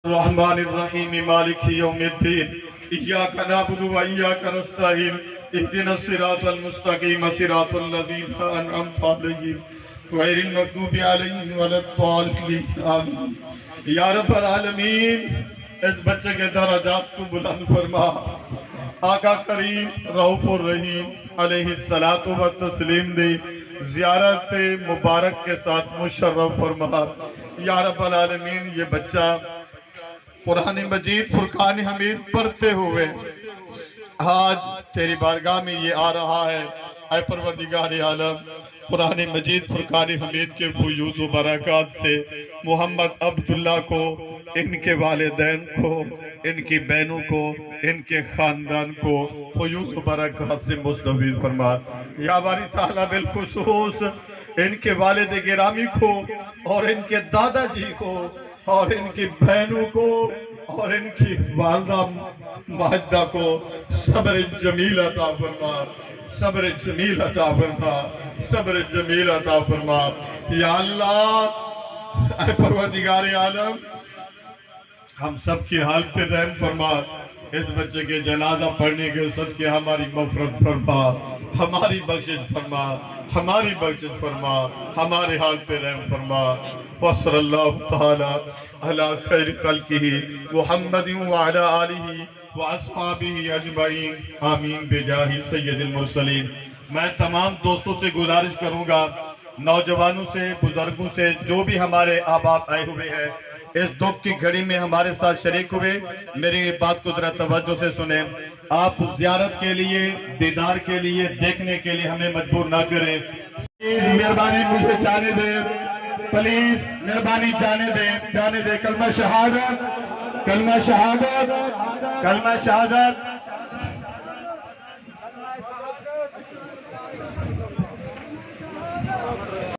الرحمن الرحیم مالک یوم الدین ایاک نعبد و ایاک نستعین اهدنا الصراط المستقیم صراط الذین انعمت علیہم غیر المغضوب علیہم ولا الضالین آمین۔ یا رب العالمین اس بچے کے درجات کو بلند فرما، آقا کریم رؤوف الرحیم علیہ الصلاۃ والتسلیم دے زیارت مبارک کے ساتھ مشرف فرما۔ یا رب العالمین یہ بچہ قرآن مجید فرقان حمید پڑھتے ہوئے آج تیری بارگاہ میں یہ آ رہا ہے۔ اے پروردگار عالم، قرآن مجید فرقان حمید کے فیوز و برکات سے محمد عبداللہ کو، ان کے والدین کو، ان کی بہنوں کو، ان کے خاندان کو فیوز و برکات سے مستفید فرما۔ یا باری تعالیٰ بالخصوص ان کے والد گرامی کو اور ان کے دادا جی کو اور ان کی بہنوں کو اور ان کی والدہ ماجدہ کو صبر جمیل عطا فرما، صبر جمیل عطا فرما، صبر جمیل عطا فرما۔ یا اللہ اے پروردگار عالم، ہم سب کی حال پہ رحم فرما۔ اس بچے کے جنازہ پڑھنے کے صدقے ہماری مغفرت فرما، ہماری بخشش فرما، ہماری بخشش فرما، ہمارے حال پہ رحم فرما۔ وصلی اللہ تعالی علی خیر خلقہ محمد وعلی آلہ واصحابہ اجمعین، آمین بجاہ سید المرسلین۔ میں تمام دوستوں سے گزارش کروں گا، نوجوانوں سے، بزرگوں سے، جو بھی ہمارے احباب آئے ہوئے ہیں اس دکھ کی گھڑی میں ہمارے ساتھ شریک ہوئے، میری بات کو ذرا توجہ سے سنیں۔ آپ زیارت کے لیے، دیدار کے لیے، دیکھنے کے لیے ہمیں مجبور نہ کریں۔ پلیز مہربانی مجھے جانے دیں، پلیز مہربانی جانے دیں۔ کلمہ شہادت، کلمہ شہادت، کلمہ شہادت۔